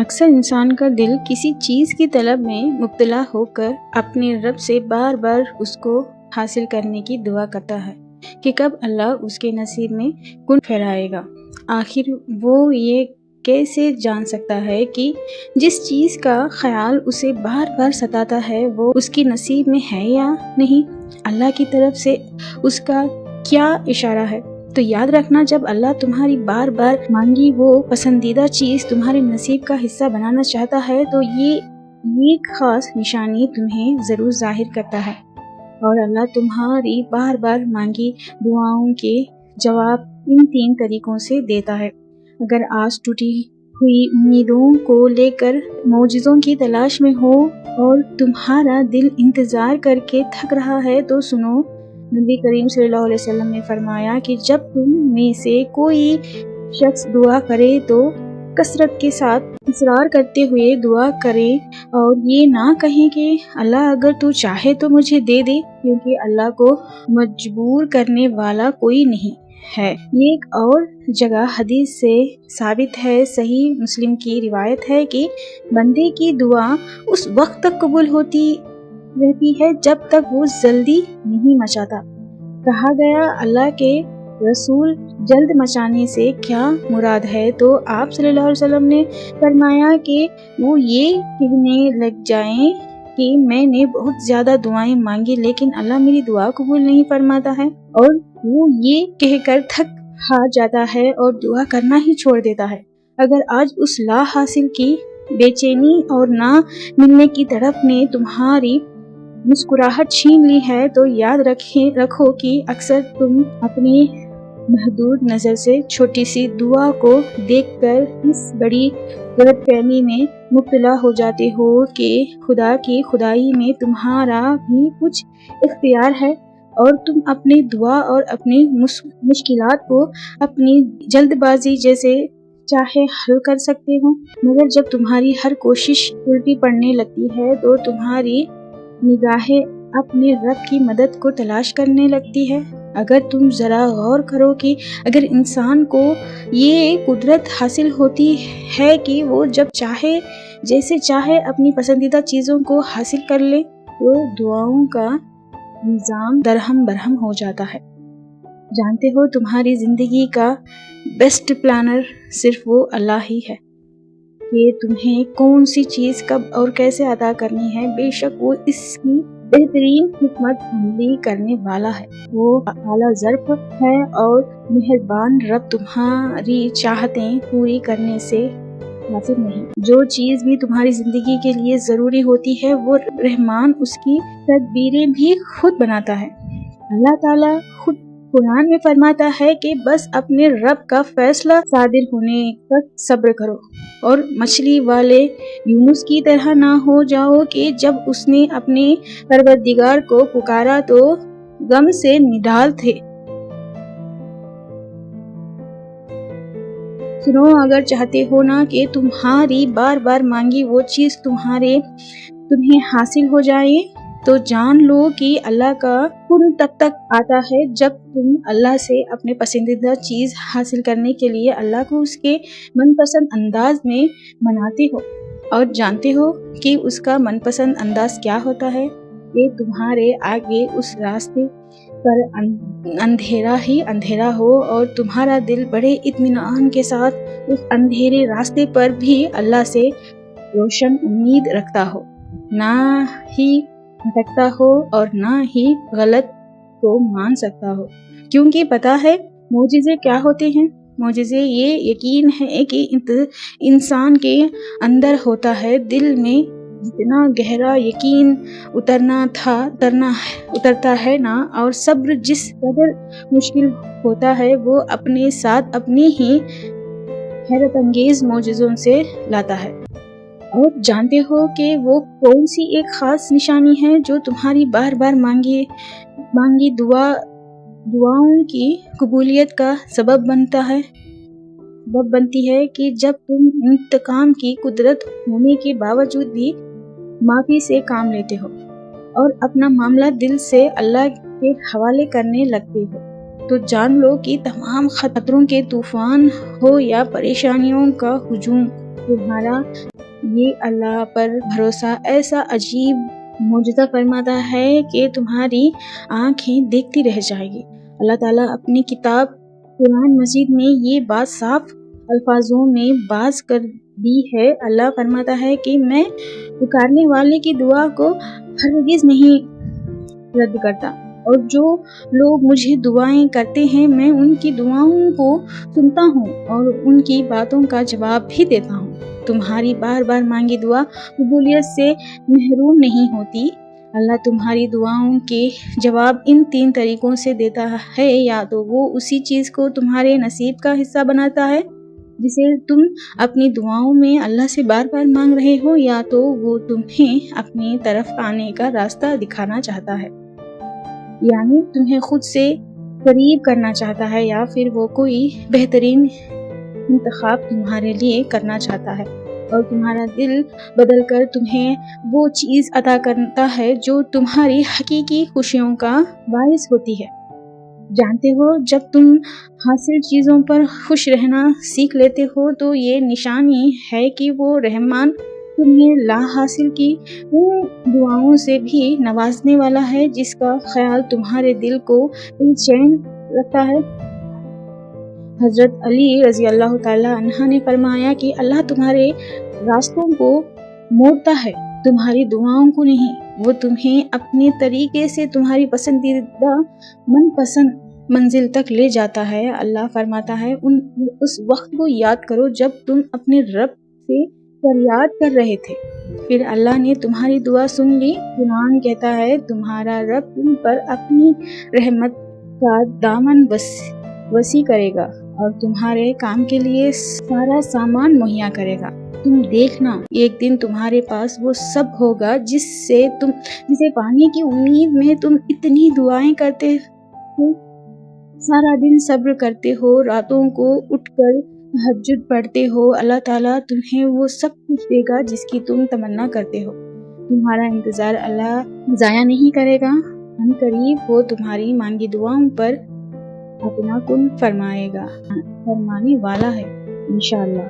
اکثر انسان کا دل کسی چیز کی طلب میں مبتلا ہو کر اپنے رب سے بار بار اس کو حاصل کرنے کی دعا کرتا ہے کہ کب اللہ اس کے نصیب میں کن پھیرائے گا۔ آخر وہ یہ کیسے جان سکتا ہے کہ جس چیز کا خیال اسے بار بار ستاتا ہے وہ اس کی نصیب میں ہے یا نہیں؟ اللہ کی طرف سے اس کا کیا اشارہ ہے؟ تو یاد رکھنا، جب اللہ تمہاری بار بار مانگی وہ پسندیدہ چیز تمہارے نصیب کا حصہ بنانا چاہتا ہے تو یہ ایک خاص نشانی تمہیں ضرور ظاہر کرتا ہے، اور اللہ تمہاری بار بار مانگی دعاؤں کے جواب ان 3 طریقوں سے دیتا ہے۔ اگر آج ٹوٹی ہوئی امیدوں کو لے کر معجزوں کی تلاش میں ہو اور تمہارا دل انتظار کر کے تھک رہا ہے تو سنو، نبی کریم صلی اللہ علیہ وسلم نے فرمایا کہ جب تم میں سے کوئی شخص دعا کرے تو کثرت کے ساتھ اصرار کرتے ہوئے دعا کرے اور یہ نہ کہیں کہ اللہ اگر تو چاہے تو مجھے دے دے، کیونکہ اللہ کو مجبور کرنے والا کوئی نہیں ہے۔ یہ ایک اور جگہ حدیث سے ثابت ہے، صحیح مسلم کی روایت ہے کہ بندے کی دعا اس وقت تک قبول ہوتی رہتی ہے جب تک وہ جلدی نہیں مچاتا۔ کہا گیا اللہ کے رسول جلد مچانے سے کیا مراد ہے؟ تو آپ صلی اللہ علیہ وسلم نے فرمایا کہ وہ یہ کہنے لگ جائیں کہ میں نے بہت زیادہ دعائیں مانگی لیکن اللہ میری دعا قبول نہیں فرماتا ہے، اور وہ یہ کہہ کر تھک ہار جاتا ہے اور دعا کرنا ہی چھوڑ دیتا ہے۔ اگر آج اس لا حاصل کی بے چینی اور نہ ملنے کی تڑپ نے تمہاری مسکراہٹ چھین لی ہے تو یاد رکھو کہ اکثر تم اپنی محدود نظر سے چھوٹی سی دعا کو دیکھ کر اس بڑی غلط فہمی میں مبتلا ہو جاتے ہو کہ خدا کی خدائی میں تمہارا بھی کچھ اختیار ہے، اور تم اپنی دعا اور اپنی مشکلات کو اپنی جلد بازی جیسے چاہے حل کر سکتے ہو، مگر جب تمہاری ہر کوشش الٹی پڑنے لگتی ہے تو تمہاری نگاہیں اپنے رب کی مدد کو تلاش کرنے لگتی ہے۔ اگر تم ذرا غور کرو کہ اگر انسان کو یہ قدرت حاصل ہوتی ہے کہ وہ جب چاہے جیسے چاہے اپنی پسندیدہ چیزوں کو حاصل کر لے تو دعاؤں کا نظام درہم برہم ہو جاتا ہے۔ جانتے ہو تمہاری زندگی کا بیسٹ پلانر صرف وہ اللہ ہی ہے کہ تمہیں کون سی چیز کب اور کیسے عطا کرنی ہے۔ بے شک وہ اس کی بہترین حکمت عملی کرنے والا ہے، وہ اعلیٰ ظرف ہے اور مہربان رب تمہاری چاہتیں پوری کرنے سے غافل نہیں۔ جو چیز بھی تمہاری زندگی کے لیے ضروری ہوتی ہے وہ رحمان اس کی تدبیریں بھی خود بناتا ہے۔ اللہ تعالیٰ خود قرآن میں فرماتا ہے کہ بس اپنے رب کا فیصلہ صادر ہونے تک صبر کرو، اور مچھلی والے یونس کی طرح نہ ہو جاؤ کہ جب اس نے اپنے پروردگار کو پکارا تو غم سے نڈال تھے۔ سنو، اگر چاہتے ہو نا کہ تمہاری بار بار مانگی وہ چیز تمہیں حاصل ہو جائے تو جان لو کہ اللہ کا کن تب تک آتا ہے جب تم اللہ سے اپنے پسندیدہ چیز حاصل کرنے کے لیے اللہ کو اس کے من پسند انداز میں مناتے ہو، اور جانتے ہو کہ اس کا من پسند انداز کیا ہوتا ہے کہ تمہارے آگے اس راستے پر اندھیرا ہی اندھیرا ہو اور تمہارا دل بڑے اطمینان کے ساتھ اس اندھیرے راستے پر بھی اللہ سے روشن امید رکھتا ہو، نہ ہی بھٹکتا ہو اور نہ ہی غلط کو مان سکتا ہو۔ کیونکہ پتہ ہے معجزے کیا ہوتے ہیں؟ معجزے یہ یقین ہے کہ انسان کے اندر ہوتا ہے۔ دل میں جتنا گہرا یقین اترتا ہے نا، اور صبر جس قدر مشکل ہوتا ہے وہ اپنے ساتھ اپنی ہی حیرت انگیز معجزوں سے لاتا ہے۔ اور جانتے ہو کہ وہ کون سی ایک خاص نشانی ہے جو تمہاری بار بار مانگی دعاؤں کی قبولیت کا سبب بنتی ہے کہ جب تم انتقام کی قدرت ہونے کے باوجود بھی معافی سے کام لیتے ہو اور اپنا معاملہ دل سے اللہ کے حوالے کرنے لگتے ہو، تو جان لو کہ تمام خطروں کے طوفان ہو یا پریشانیوں کا ہجوم تمہارا یہ اللہ پر بھروسہ ایسا عجیب معجزہ فرماتا ہے کہ تمہاری آنکھیں دیکھتی رہ جائے گی۔ اللہ تعالیٰ اپنی کتاب قرآن مجید میں یہ بات صاف الفاظوں میں باز کر دی ہے۔ اللہ فرماتا ہے کہ میں پکارنے والے کی دعا کو ہرگز نہیں رد کرتا، اور جو لوگ مجھے دعائیں کرتے ہیں میں ان کی دعاؤں کو سنتا ہوں اور ان کی باتوں کا جواب بھی دیتا ہوں۔ تمہاری بار بار مانگی دعا قبولیت سے محروم نہیں ہوتی۔ اللہ تمہاری دعاؤں کے جواب ان 3 طریقوں سے دیتا ہے، یا تو وہ اسی چیز کو تمہارے نصیب کا حصہ بناتا ہے جسے تم اپنی دعاؤں میں اللہ سے بار بار مانگ رہے ہو، یا تو وہ تمہیں اپنی طرف آنے کا راستہ دکھانا چاہتا ہے، یعنی تمہیں خود سے قریب کرنا چاہتا ہے، یا پھر وہ کوئی بہترین انتخاب تمہارے لیے کرنا چاہتا ہے اور تمہارا دل بدل کر تمہیں وہ چیز عطا کرتا ہے جو تمہاری حقیقی خوشیوں کا باعث ہوتی ہے۔ جانتے ہو، جب تم حاصل چیزوں پر خوش رہنا سیکھ لیتے ہو تو یہ نشانی ہے کہ وہ رحمان تمہیں لا حاصل کی ان دعاؤں سے بھی نوازنے والا ہے جس کا خیال تمہارے دل کو بے چین رکھتا ہے۔ حضرت علی رضی اللہ تعالیٰ عنہ نے فرمایا کہ اللہ تمہارے راستوں کو موڑتا ہے، تمہاری دعاؤں کو نہیں۔ وہ تمہیں اپنے طریقے سے تمہاری پسندیدہ من پسند منزل تک لے جاتا ہے۔ اللہ فرماتا ہے اس وقت کو یاد کرو جب تم اپنے رب سے فریاد کر رہے تھے، پھر اللہ نے تمہاری دعا سن لی۔ قرآن کہتا ہے تمہارا رب تم پر اپنی رحمت کا دامن وسیع کرے گا اور تمہارے کام کے لیے سارا سامان مہیا کرے گا۔ تم دیکھنا ایک دن تمہارے پاس وہ سب ہوگا جسے پانے کی امید میں تم اتنی دعائیں کرتے ہو، سارا دن صبر کرتے ہو، راتوں کو اٹھ کر تہجد پڑھتے ہو۔ اللہ تعالیٰ تمہیں وہ سب کچھ دے گا جس کی تم تمنا کرتے ہو۔ تمہارا انتظار اللہ ضائع نہیں کرے گا، ان قریب وہ تمہاری مانگی دعاؤں پر اپنا کن فرمائے گا، فرمانے والا ہے انشاءاللہ۔